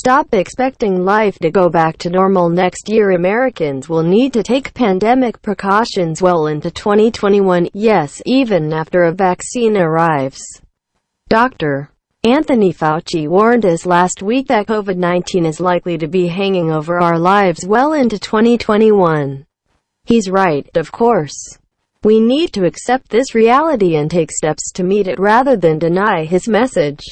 stop expecting life to go back to normal next year, Americans will need to take pandemic precautions well into 2021, yes, even after a vaccine arrives. Dr. Anthony Fauci warned us last week that COVID-19 is likely to be hanging over our lives well into 2021. He's right, of course. We need to accept this reality and take steps to meet it rather than deny his message.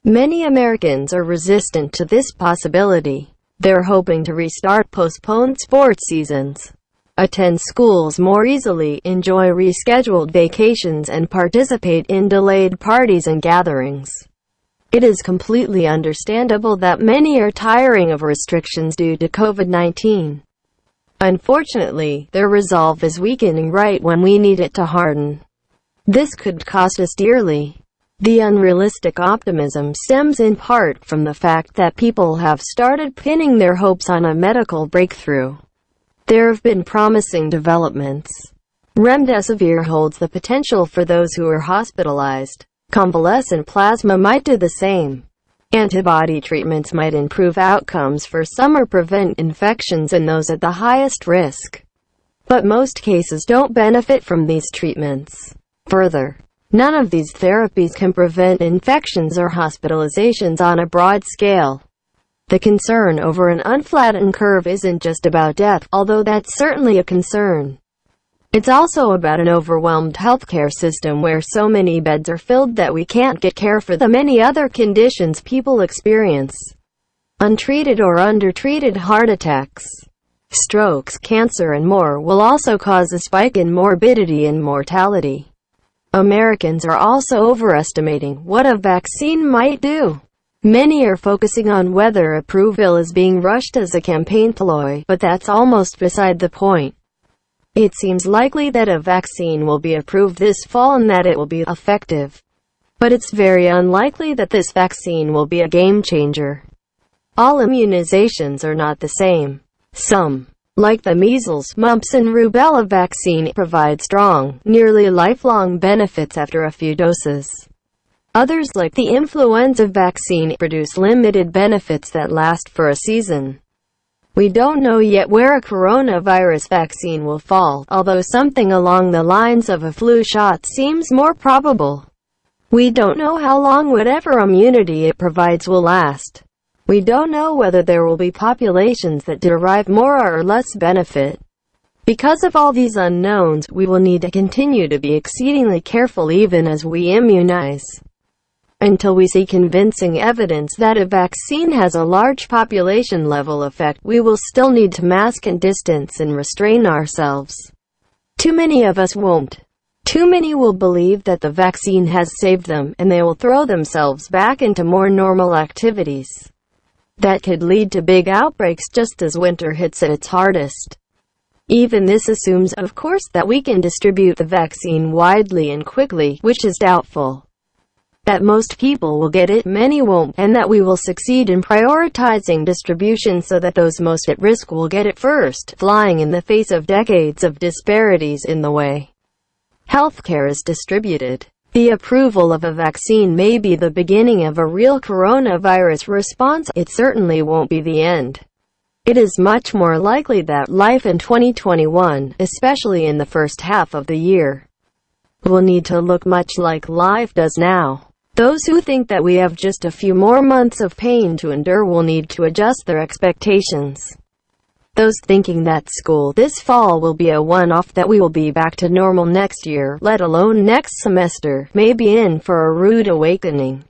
Many Americans are resistant to this possibility. They're hoping to restart postponed sports seasons, attend schools more easily, enjoy rescheduled vacations, and participate in delayed parties and gatherings. It is completely understandable that many are tiring of restrictions due to COVID-19. Unfortunately, their resolve is weakening right when we need it to harden. This could cost us dearly. The unrealistic optimism stems in part from the fact that people have started pinning their hopes on a medical breakthrough. There have been promising developments. Remdesivir holds the potential for those who are hospitalized. Convalescent plasma might do the same. Antibody treatments might improve outcomes for some or prevent infections in those at the highest risk. But most cases don't benefit from these treatments. Further, none of these therapies can prevent infections or hospitalizations on a broad scale. The concern over an unflattened curve isn't just about death, although that's certainly a concern. It's also about an overwhelmed healthcare system where so many beds are filled that we can't get care for the many other conditions people experience. Untreated or undertreated heart attacks, strokes, cancer, and more will also cause a spike in morbidity and mortality. Americans are also overestimating what a vaccine might do. Many are focusing on whether approval is being rushed as a campaign ploy, but that's almost beside the point. It seems likely that a vaccine will be approved this fall and that it will be effective. But it's very unlikely that this vaccine will be a game changer. All immunizations are not the same. Some, like the measles, mumps, and rubella vaccine, provide strong, nearly lifelong benefits after a few doses. Others, like the influenza vaccine, produce limited benefits that last for a season. We don't know yet where a coronavirus vaccine will fall, although something along the lines of a flu shot seems more probable. We don't know how long whatever immunity it provides will last. We don't know whether there will be populations that derive more or less benefit. Because of all these unknowns, we will need to continue to be exceedingly careful even as we immunize. Until we see convincing evidence that a vaccine has a large population-level effect, we will still need to mask and distance and restrain ourselves. Too many of us won't. Too many will believe that the vaccine has saved them, and they will throw themselves back into more normal activities. That could lead to big outbreaks just as winter hits at its hardest. Even this assumes, of course, that we can distribute the vaccine widely and quickly, which is doubtful. That most people will get it, many won't, and that we will succeed in prioritizing distribution so that those most at risk will get it first, flying in the face of decades of disparities in the way healthcare is distributed. The approval of a vaccine may be the beginning of a real coronavirus response. It certainly won't be the end. It is much more likely that life in 2021, especially in the first half of the year, will need to look much like life does now. Those who think that we have just a few more months of pain to endure will need to adjust their expectations. Those thinking that school this fall will be a one-off, that we will be back to normal next year, let alone next semester, may be in for a rude awakening.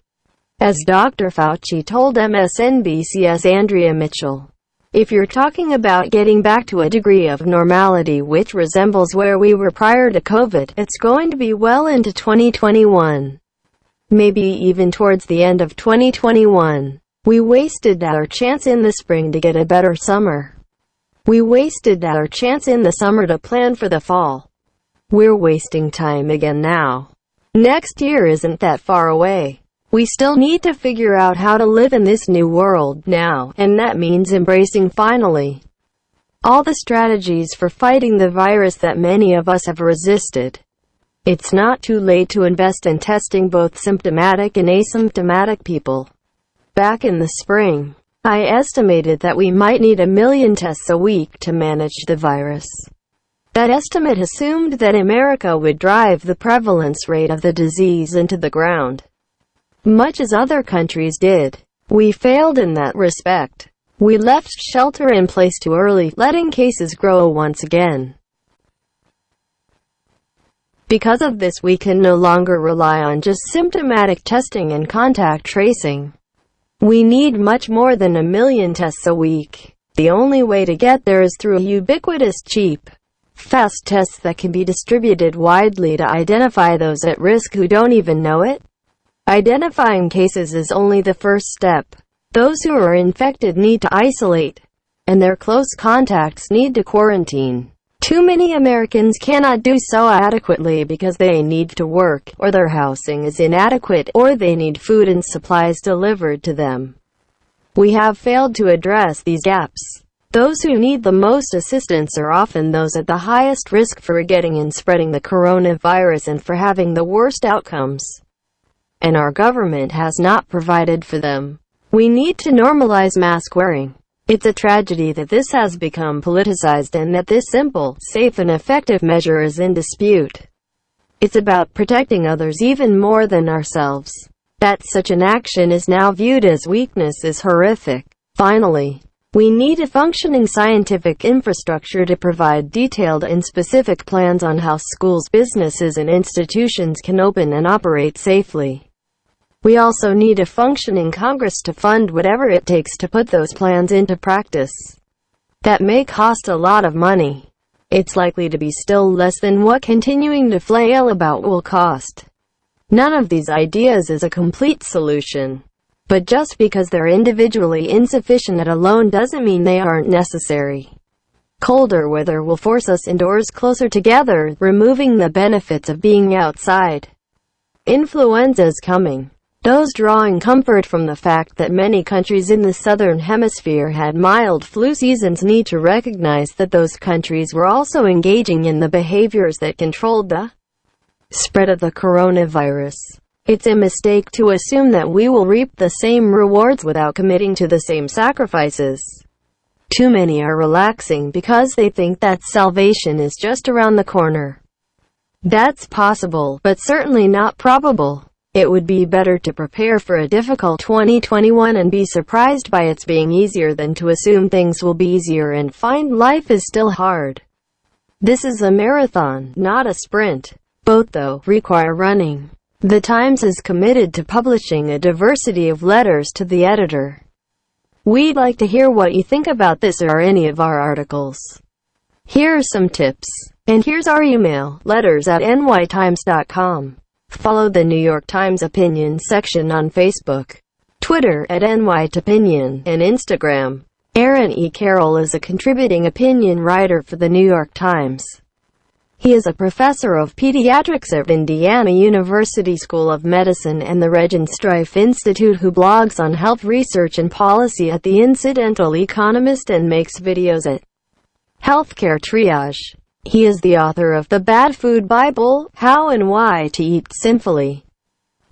As Dr. Fauci told MSNBC's Andrea Mitchell, if you're talking about getting back to a degree of normality which resembles where we were prior to COVID, it's going to be well into 2021. Maybe even towards the end of 2021. We wasted our chance in the spring to get a better summer. We wasted our chance in the summer to plan for the fall. We're wasting time again now. Next year isn't that far away. We still need to figure out how to live in this new world now, and that means embracing finally all the strategies for fighting the virus that many of us have resisted. It's not too late to invest in testing both symptomatic and asymptomatic people. Back in the spring, I estimated that we might need 1 million tests a week to manage the virus. That estimate assumed that America would drive the prevalence rate of the disease into the ground, much as other countries did. We failed in that respect. We left shelter in place too early, letting cases grow once again. Because of this, we can no longer rely on just symptomatic testing and contact tracing. We need much more than 1 million tests a week. The only way to get there is through ubiquitous, cheap, fast tests that can be distributed widely to identify those at risk who don't even know it. Identifying cases is only the first step. Those who are infected need to isolate, and their close contacts need to quarantine. Too many Americans cannot do so adequately because they need to work, or their housing is inadequate, or they need food and supplies delivered to them. We have failed to address these gaps. Those who need the most assistance are often those at the highest risk for getting and spreading the coronavirus and for having the worst outcomes. And our government has not provided for them. We need to normalize mask wearing. It's a tragedy that this has become politicized and that this simple, safe and effective measure is in dispute. It's about protecting others even more than ourselves. That such an action is now viewed as weakness is horrific. Finally, we need a functioning scientific infrastructure to provide detailed and specific plans on how schools, businesses and institutions can open and operate safely. We also need a functioning Congress to fund whatever it takes to put those plans into practice. That may cost a lot of money. It's likely to be still less than what continuing to flail about will cost. None of these ideas is a complete solution. But just because they're individually insufficient alone doesn't mean they aren't necessary. Colder weather will force us indoors closer together, removing the benefits of being outside. Influenza's coming. Those drawing comfort from the fact that many countries in the southern hemisphere had mild flu seasons need to recognize that those countries were also engaging in the behaviors that controlled the spread of the coronavirus. It's a mistake to assume that we will reap the same rewards without committing to the same sacrifices. Too many are relaxing because they think that salvation is just around the corner. That's possible, but certainly not probable. It would be better to prepare for a difficult 2021 and be surprised by its being easier than to assume things will be easier and find life is still hard. This is a marathon, not a sprint. Both, though, require running. The Times is committed to publishing a diversity of letters to the editor. We'd like to hear what you think about this or any of our articles. Here are some tips. And here's our email, letters@nytimes.com. Follow the New York Times Opinion section on Facebook, Twitter @NYTopinion, and Instagram. Aaron E. Carroll is a contributing opinion writer for the New York Times. He is a professor of pediatrics at Indiana University School of Medicine and the Regent Strife Institute, who blogs on health research and policy at The Incidental Economist and makes videos at Healthcare Triage. He is the author of The Bad Food Bible, How and Why to Eat Sinfully.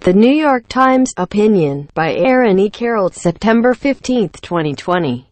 The New York Times Opinion by Aaron E. Carroll, September 15, 2020.